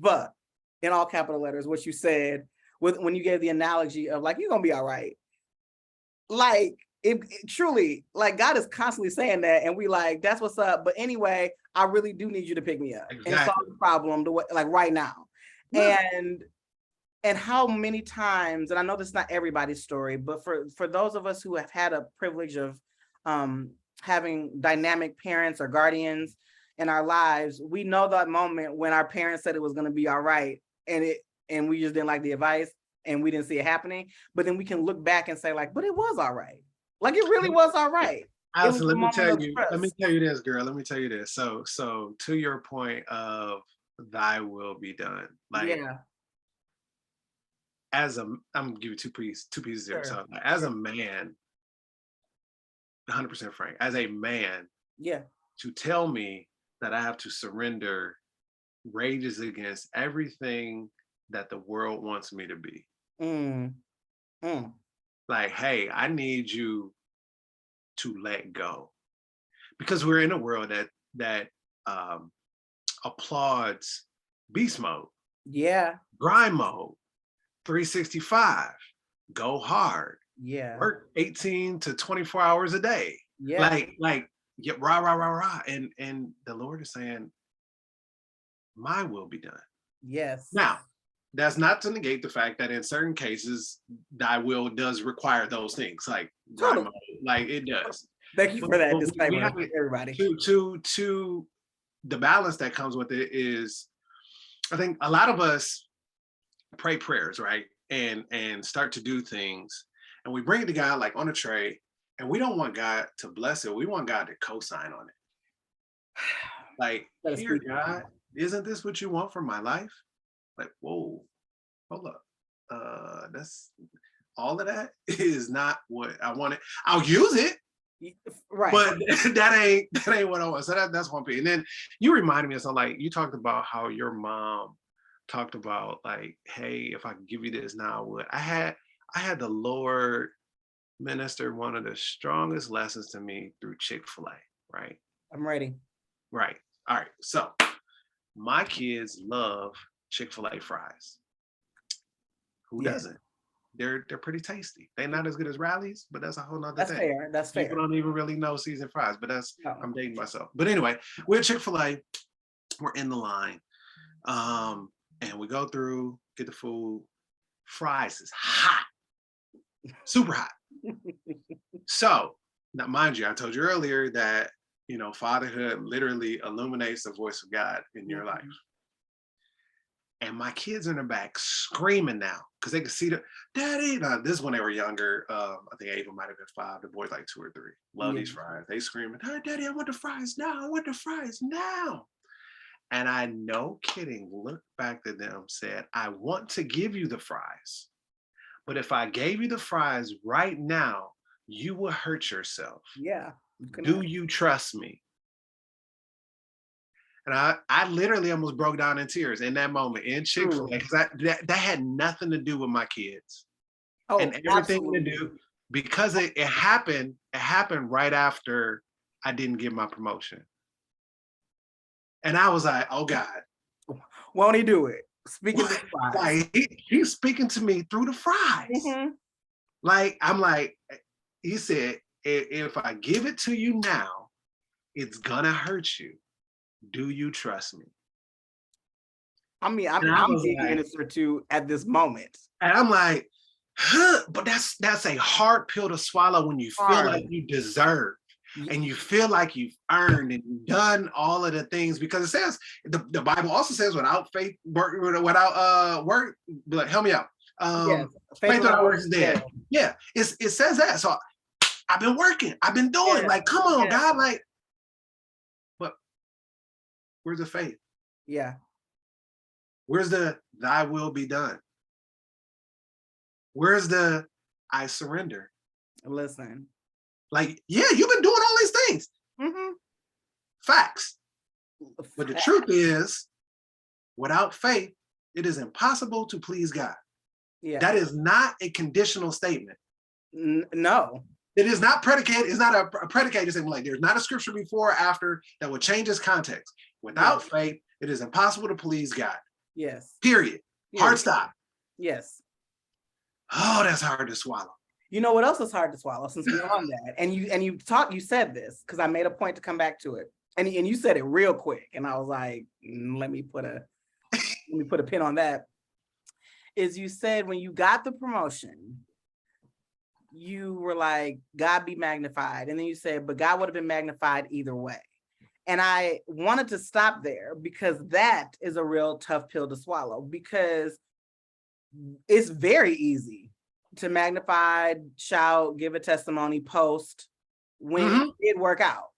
in all capital letters, what you said when you gave the analogy of like, you're going to be all right. Like, it truly, like, God is constantly saying that, and we like, that's what's up. But anyway, I really do need you to pick me up and solve the problem like right now. Yeah. And how many times, and I know this is not everybody's story, but for those of us who have had a privilege of having dynamic parents or guardians in our lives, we know that moment when our parents said it was going to be all right, and we just didn't like the advice and we didn't see it happening. But then we can look back and say like, but it was all right. Like, it really was all right. Allison, let me tell you this, girl. Let me tell you this. So to your point of thy will be done. Like, yeah. I'm gonna give you two pieces here. So as a man, 100% frank, as a man, yeah, to tell me that I have to surrender rages against everything that the world wants me to be. Like, hey, I need you to let go, because we're in a world that applauds beast mode, yeah, grind mode, 365, go hard, yeah, work 18 to 24 hours a day, yeah, like yeah, rah, and the Lord is saying, my will be done. Yes. Now, that's not to negate the fact that in certain cases, thy will does require those things, like grind mode, like it does. Thank you for that disclaimer, everybody. To the balance that comes with it is, I think a lot of us pray prayers, right? And start to do things, and we bring it to God like on a tray, and we don't want God to bless it. We want God to co-sign on it. Like, here, God, isn't this what you want for my life? Like, whoa, hold up. That's all of that is not what I wanted. I'll use it. Right. But that ain't what I want. So that's one piece. And then you reminded me of something, like you talked about how your mom talked about like, hey, if I could give you this now, I would. I had the Lord minister one of the strongest lessons to me through Chick-fil-A, right? I'm ready. Right. All right. So my kids love Chick-fil-A fries. Who doesn't? They're pretty tasty. They're not as good as Rally's, but that's a whole nother thing. Fair. That's fair. People don't even really know seasoned fries, but I'm dating myself. But anyway, we're at Chick-fil-A. We're in the line. And we go through, get the food. Fries is hot. Super hot. So, now mind you, I told you earlier that, fatherhood literally illuminates the voice of God in your life. And my kids in the back screaming now, because they could see Daddy. This is when they were younger. I think Ava might have been 5. The boy's like 2 or 3. Love these fries. They screaming, hey, Daddy, I want the fries now. I want the fries now. And I, no kidding, looked back to them, said, I want to give you the fries. But if I gave you the fries right now, you will hurt yourself. Yeah. Do you trust me? And I literally almost broke down in tears in that moment in Chick-fil-A, because that had nothing to do with my kids. And everything absolutely. To do, because it happened right after I didn't get my promotion. And I was like, oh God. Won't he do it? Speaking of the fries. Like, he's speaking to me through the fries. Mm-hmm. Like, I'm like, he said, if I give it to you now, it's gonna hurt you. Do you trust me? I mean, I'm being ministered to at this moment. And I'm like, huh, but that's a hard pill to swallow when you feel like you deserve. And you feel like you've earned and done all of the things, because it says, the Bible also says, without faith, without work, like, help me out. Faith without work is dead. Yeah, it says that. So I've been working, I've been doing, like, come on, God, like, but where's the faith? Yeah. Where's the thy will be done? Where's the I surrender. Listen. Like, yeah, you've been doing all these things. Mm-hmm. Facts. But the truth is, without faith, it is impossible to please God. Yeah. That is not a conditional statement. No. It is not predicated. It's not a predicated statement. Like, there's not a scripture before or after that would change this context. Without faith, it is impossible to please God. Yes. Period. Hard stop. Yes. Oh, that's hard to swallow. You know what else is hard to swallow since we're on that? And you said this because I made a point to come back to it. And you said it real quick. And I was like, let me put a pin on that. Is you said when you got the promotion, you were like, God be magnified. And then you said, but God would have been magnified either way. And I wanted to stop there because that is a real tough pill to swallow, because it's very easy to magnify, shout, give a testimony, post when it did work out.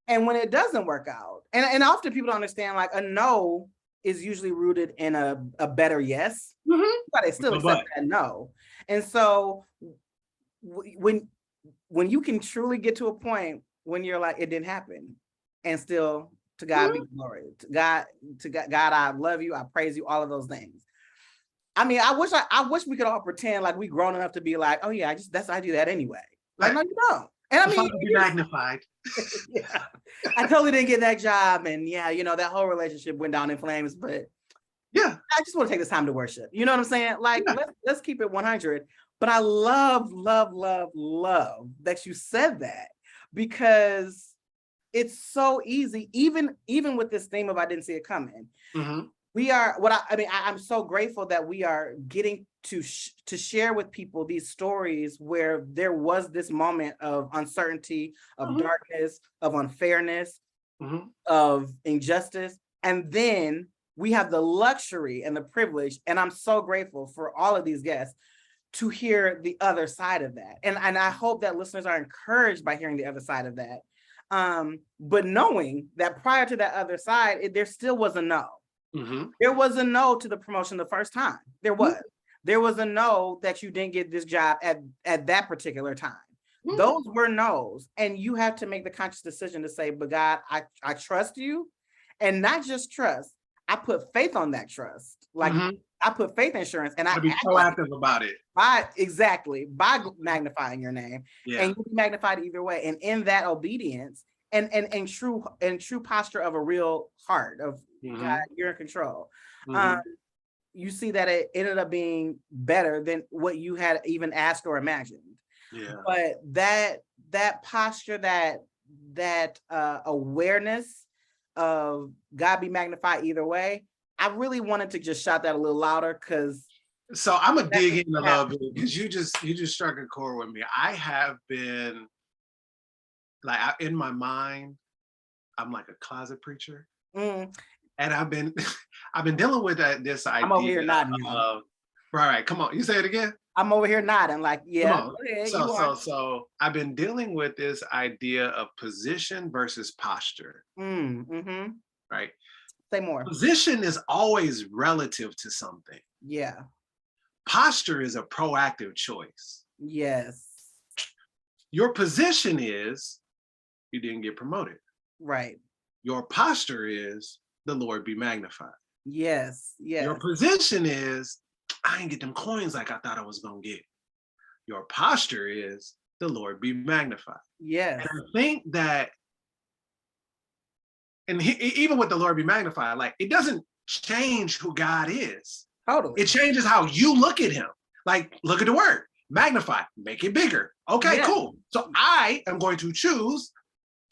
And when it doesn't work out, and often people don't understand, like, a no is usually rooted in a better yes, but they still accept that no. And so when you can truly get to a point when you're like, it didn't happen, and still, to God be glory, to God, I love you, I praise you, all of those things. I mean, I wish we could all pretend like we grown enough to be like, oh yeah, I do that anyway. Like, no, you don't. And I mean, be magnified. Yeah, I totally didn't get that job, and yeah, that whole relationship went down in flames. But yeah, I just want to take this time to worship. You know what I'm saying? Like, let's keep it 100. But I love that you said that, because it's so easy, even with this theme of I didn't see it coming. We are I'm so grateful that we are getting to share with people these stories where there was this moment of uncertainty, of darkness, of unfairness, of injustice. And then we have the luxury and the privilege, and I'm so grateful for all of these guests, to hear the other side of that. And I hope that listeners are encouraged by hearing the other side of that. But knowing that prior to that other side, there still was a no. There was a no to the promotion the first time. There was a no that you didn't get this job at that particular time. Those were no's. And you have to make the conscious decision to say, but God, I trust you. And not just trust, I put faith on that trust. Like, I put faith insurance, and I be proactive about it. By magnifying your name. And you be magnified either way. And in that obedience and true posture of a real heart of God, you're in control. You see that it ended up being better than what you had even asked or imagined. Yeah. But that posture, that awareness of God be magnified either way, I really wanted to just shout that a little louder, because so I'm gonna dig in a little bit, because you just struck a chord with me. I have been like, in my mind, I'm like a closet preacher. And I've been dealing with this idea. I'm over here nodding. Right, come on. You say it again. I'm over here nodding, like, yeah. Come on. So I've been dealing with this idea of position versus posture. Right. Say more. Position is always relative to something. Yeah. Posture is a proactive choice. Yes. Your position is you didn't get promoted. Right. Your posture is the Lord be magnified. Yes. Yes. Your position is I didn't get them coins like I thought I was gonna get. Your posture is the Lord be magnified. Yes. And I think that, and even with the Lord be magnified, like, it doesn't change who God is. Totally. It changes how you look at him. Like, look at the word, magnify, make it bigger. Okay, cool. So I am going to choose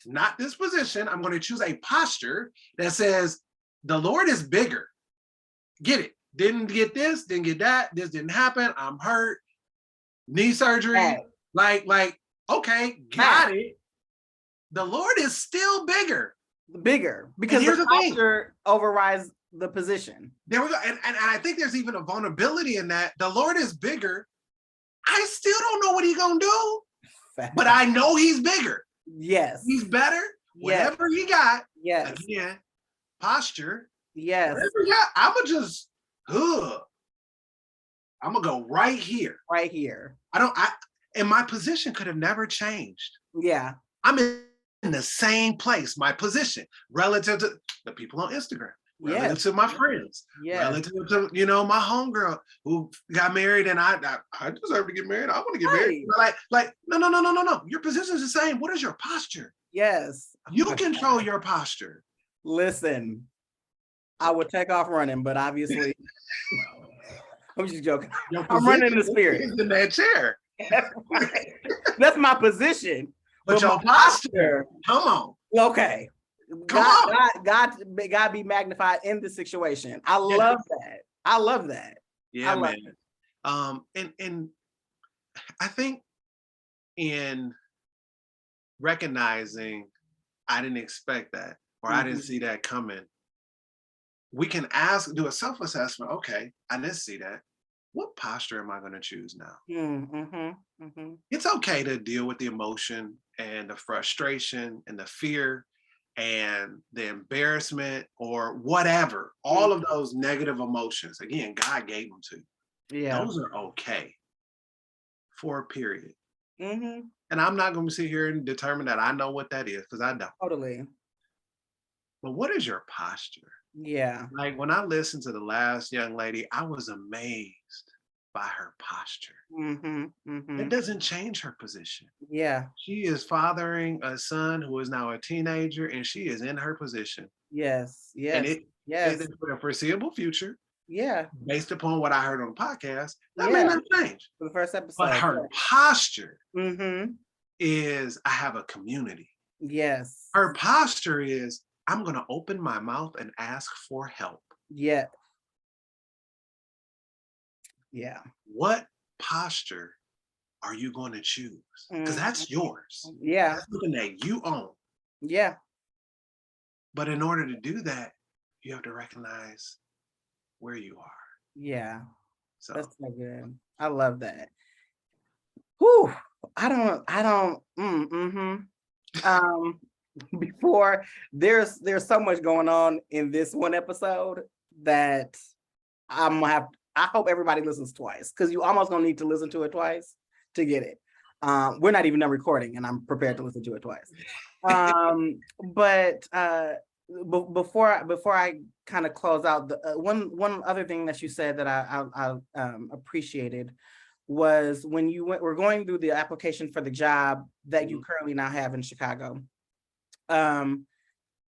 not this position. I'm going to choose a posture that says the Lord is bigger. Get it. Didn't get this, didn't get that. This didn't happen. I'm hurt. Knee surgery. Like, okay, got it. The Lord is still bigger. Because the posture overrides the position. There we go. And I think there's even a vulnerability in that. The Lord is bigger. I still don't know what he's gonna do, but I know he's bigger. Yes. He's better. Whatever he got. Yes. Again, posture. Yes. Whatever he got, I'ma just I'm gonna go right here. Right here. And my position could have never changed. Yeah. I'm in the same place, my position, relative to the people on Instagram, relative Yes. to my friends, Yes. relative to, my homegirl who got married, and I deserve to get married. I want to get married. Right. Like, no. Your position is the same. What is your posture? Yes. You control your posture. Listen, I would take off running, but obviously, I'm just joking. I'm running in the spirit. Is in that chair. That's my position. But your posture, come on. Okay. God be magnified in this situation. I love that. I love that. Yeah, man. And I think in recognizing I didn't expect that, or I didn't see that coming, we can do a self-assessment. Okay, I didn't see that. What posture am I going to choose now? It's okay to deal with the emotion and the frustration and the fear and the embarrassment or whatever, all of those negative emotions. Again, God gave them to you. Yeah. Those are okay for a period. And I'm not going to sit here and determine that I know what that is, because I don't. Totally. But what is your posture? Yeah. Like when I listened to the last young lady, I was amazed by her posture. It doesn't change her position. Yeah. She is fathering a son who is now a teenager, and she is in her position. Yes. Yes. And it is for the foreseeable future. Yeah. Based upon what I heard on the podcast, that may not change. For the first episode. But her posture is, I have a community. Yes. Her posture is, I'm going to open my mouth and ask for help. Yeah. Yeah. What posture are you going to choose? Because that's yours. Yeah. That's something that you own. Yeah. But in order to do that, you have to recognize where you are. Yeah. So that's so good. I love that. Whew. Before there's so much going on in this one episode that I hope everybody listens twice, because you almost gonna need to listen to it twice to get it. We're not even done recording, and I'm prepared to listen to it twice. But before I kind of close out, the one other thing that you said that I appreciated was when you were going through the application for the job that you currently now have in Chicago.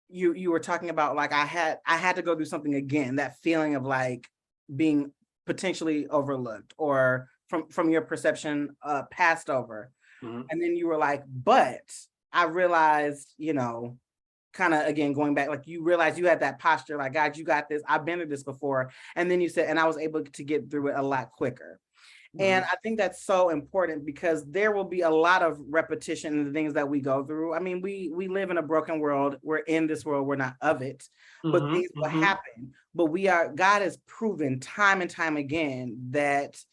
You were talking about, like, I had to go through something again, that feeling of like being potentially overlooked, or from your perception passed over. And then you were like, but I realized, kind of again going back, like you realized you had that posture, like, God, you got this, I've been through this before. And then you said, and I was able to get through it a lot quicker. And I think that's so important, because there will be a lot of repetition in the things that we go through. I mean, we live in a broken world. We're in this world. We're not of it, but things will happen. But God has proven time and time again that,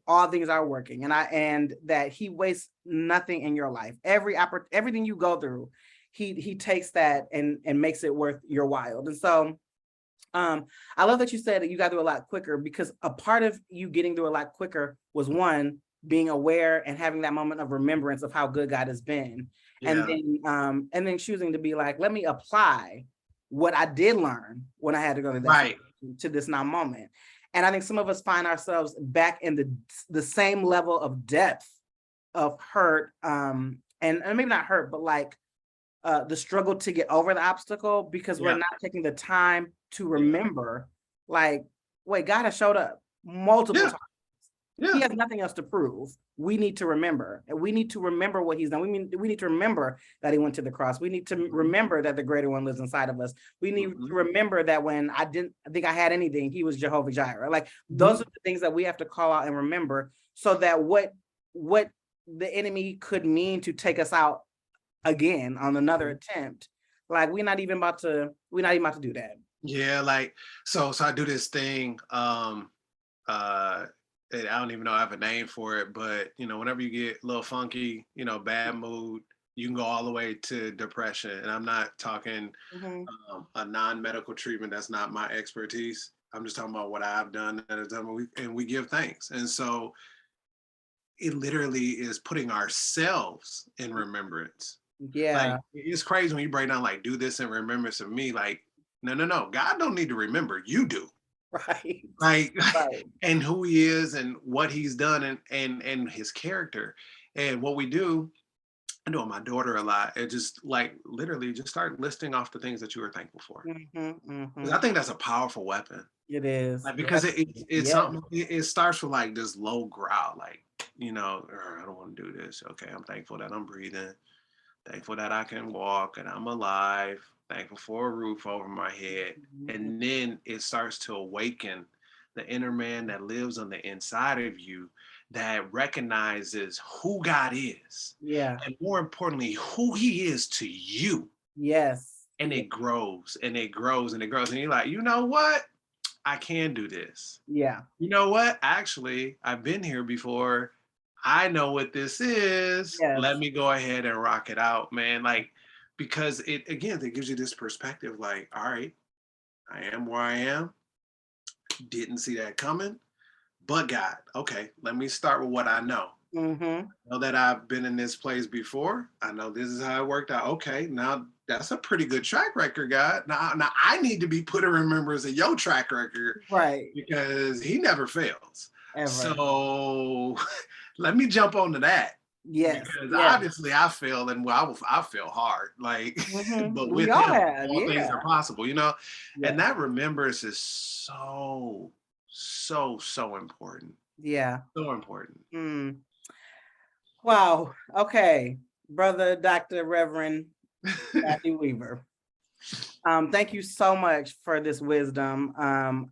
all things are working, and that he wastes nothing in your life. Everything you go through, he takes that and makes it worth your while. And so I love that you said that you got through a lot quicker, because a part of you getting through a lot quicker was, one, being aware and having that moment of remembrance of how good God has been. Yeah. And then choosing to be like, let me apply what I did learn when I had to go to to this now moment. And I think some of us find ourselves back in the same level of depth of hurt, and maybe not hurt, but like the struggle to get over the obstacle, because we're not taking the time to remember, like, wait, God has showed up multiple times. He has nothing else to prove. We need to remember, and we need to remember what he's done. We need to remember that he went to the cross. We need to remember that the greater one lives inside of us. We need to remember that when I didn't think I had anything, he was Jehovah Jireh. Like, those are the things that we have to call out and remember, so that what the enemy could mean to take us out again on another attempt, like, we're not even about to do that. Yeah, like, so I do this thing, I don't even know I have a name for it, but whenever you get a little funky, bad mood, you can go all the way to depression. And I'm not talking a non-medical treatment. That's not my expertise. I'm just talking about what I've done at a time, and we give thanks. And so it literally is putting ourselves in remembrance. Like, Yeah. it's crazy when you break down, like, do this in remembrance of me. Like, no. God don't need to remember. You do. Right. Like, Right. and who he is and what he's done and his character. And what we do, I do with my daughter a lot. It just like literally just start listing off the things that you were thankful for. Because I think that's a powerful weapon. It is. Like, because it's Yeah. something, it starts with like this low growl, like, I don't want to do this. Okay, I'm thankful that I'm breathing, thankful that I can walk and I'm alive, thankful for a roof over my head. And then it starts to awaken the inner man that lives on the inside of you that recognizes who God is. Yeah. And more importantly, who he is to you. Yes. And it grows and it grows and it grows. And you're like, you know what? I can do this. Yeah. You know what? Actually, I've been here before. I know what this is. Yes. Let me go ahead and rock it out, man. Like, because it gives you this perspective, like, all right, I am where I am. Didn't see that coming. But God, okay, let me start with what I know. I know that I've been in this place before. I know this is how it worked out. Okay, now that's a pretty good track record, God. Now I need to be put in remembrance of your track record, Right. because he never fails. Ever. So let me jump onto that. Yes. Because Yes. obviously I fail, and I fail hard. Like, but We with all him, have. all things are possible, Yeah. And that remembrance is so, so, so important. Yeah. So important. Wow. Okay. Brother Dr. Reverend Matthew Weaver. Thank you so much for this wisdom.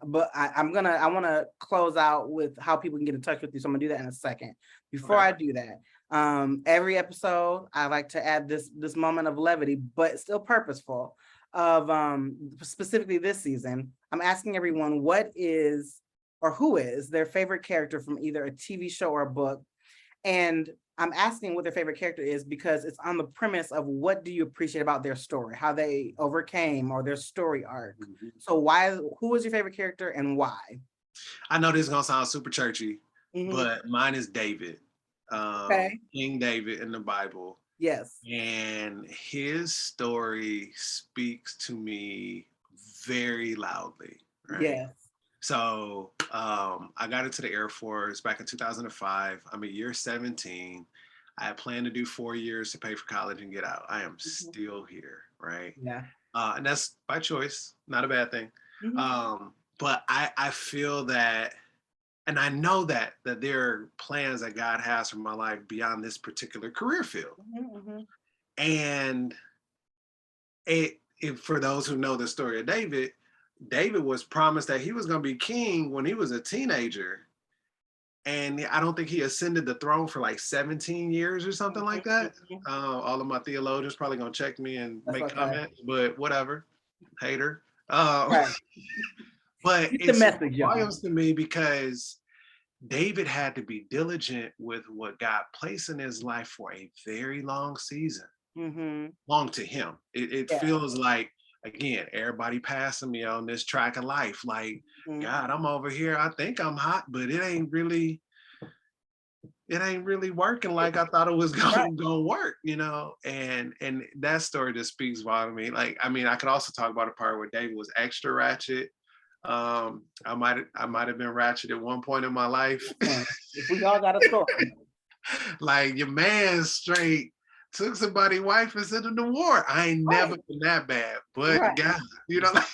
But I want to close out with how people can get in touch with you. So I'm gonna do that in a second. Before I do that, every episode I like to add this moment of levity, but still purposeful. Of specifically this season, I'm asking everyone what is or who is their favorite character from either a TV show or a book. And I'm asking what their favorite character is because it's on the premise of what do you appreciate about their story, how they overcame, or their story arc. So who is your favorite character and why? I know this is gonna sound super churchy, but mine is David. Okay. King David in the Bible. Yes. And his story speaks to me very loudly, right? Yes. So I got into the Air Force back in 2005. I'm a year 17. I had planned to do 4 years to pay for college and get out. I am still here, right? Yeah. And that's by choice, not a bad thing. But I feel that, and I know that there are plans that God has for my life beyond this particular career field. And for those who know the story of David, David was promised that he was going to be king when he was a teenager. And I don't think he ascended the throne for like 17 years or something like that. All of my theologians probably going to check me and make comments, but whatever, hater. But it's volumes to me because David had to be diligent with what God placed in his life for a very long season. Long to him. It feels like, again, everybody passing me on this track of life. Like, God, I'm over here. I think I'm hot, but it ain't really working like I thought it was gonna work, And that story just speaks volume to me. Like, I mean, I could also talk about a part where David was extra ratchet. I might have been ratchet at one point in my life. We all got a story. Like, your man straight took somebody's wife and sent him to war. I ain't never been that bad, but God,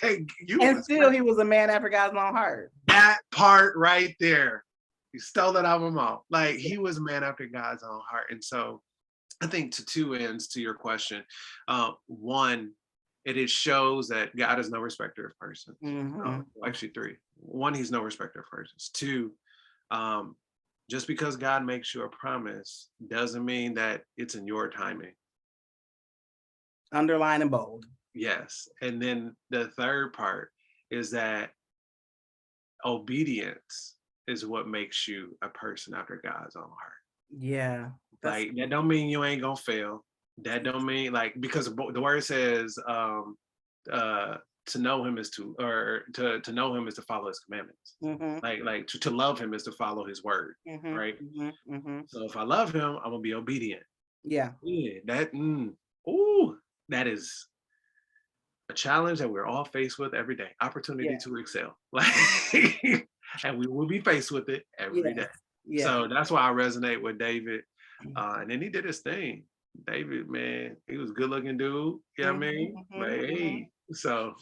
like you. And still, he was a man after God's own heart. That part right there, you stole that out of my mouth. Like, he was a man after God's own heart, and so I think to two ends to your question. One, it shows that God is no respecter of persons. Actually, three. One, he's no respecter of persons. Two, just because God makes you a promise doesn't mean that it's in your timing. Underline and bold. Yes. And then the third part is that obedience is what makes you a person after God's own heart. Yeah. Like, that don't mean you ain't gonna fail. That don't mean, like, because the word says to know him is to know him is to follow his commandments. Mhm. Like to love him is to follow his word, Mhm. right? Mhm. Mhm. So if I love him, I'm gonna be obedient. Yeah. Yeah, ooh, that is a challenge that we're all faced with every day. Opportunity Yeah. to excel. Like, and we will be faced with it every day. Yes. Yeah. So that's why I resonate with David. And then he did his thing. David, man, he was a good looking dude. You know what I Mhm. mean? But Mhm. Mhm. hey, so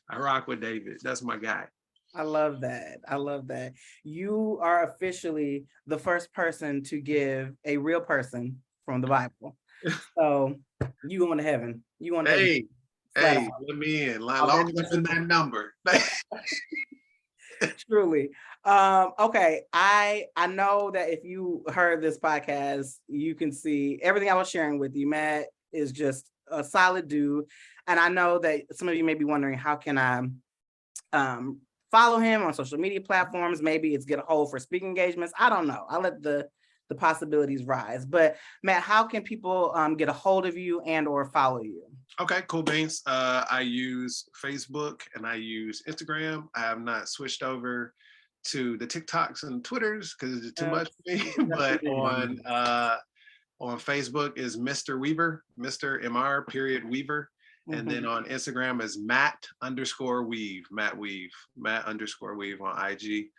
I rock with David. That's my guy. I love that. I love that. You are officially the first person to give a real person from the Bible. So you going to heaven. You going to heaven Hey, flat hey, out. let me in. Long Already as got it's in your that book. number. Truly. Okay. I know that if you heard this podcast, you can see everything I was sharing with you. Matt is just a solid dude. And I know that some of you may be wondering, how can I follow him on social media platforms? Maybe it's get a hold for speaking engagements. I don't know. I'll let the possibilities rise. But Matt, how can people get a hold of you and or follow you? Okay, cool beans. I use Facebook and I use Instagram. I have not switched over to the TikToks and Twitters because it's too much for me. But on Facebook is Mr. Weaver, Mr. MR period Weaver. And then Mhm. on Instagram is Matt_Weave, Matt_Weave on IG.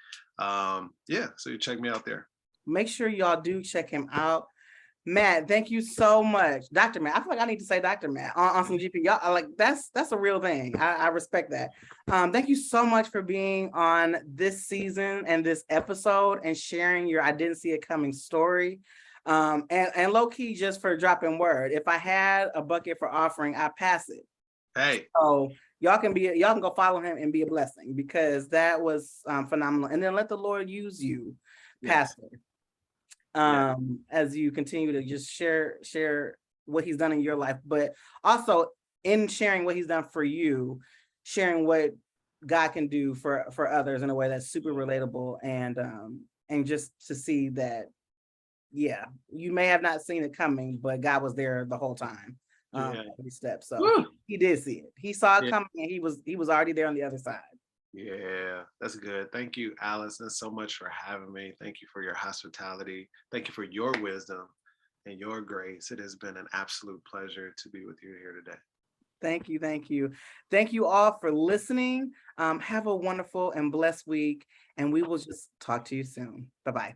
Yeah, so you check me out there. Make sure y'all do check him out. Matt, thank you so much. Dr. Matt. I feel like I need to say Dr. Matt on some GP. Y'all like that's a real thing. I respect that. Thank you so much for being on this season and this episode and sharing your I didn't see it coming story. And low key just for dropping word. If I had a bucket for offering, I pass it. Hey, So y'all can go follow him and be a blessing, because that was phenomenal. And then let the Lord use you, yes, Pastor, yes, as you continue to just share what he's done in your life, but also in sharing what he's done for you, sharing what God can do for others in a way that's super relatable, and just to see that, yeah, you may have not seen it coming, but God was there the whole time, yeah. every step. So Woo! he did see it. He saw it Yeah. coming, and he was already there on the other side. Yeah, that's good. Thank you, Allison, so much for having me. Thank you for your hospitality. Thank you for your wisdom and your grace. It has been an absolute pleasure to be with you here today. Thank you. Thank you. Thank you all for listening. Have a wonderful and blessed week, and we will just talk to you soon. Bye-bye.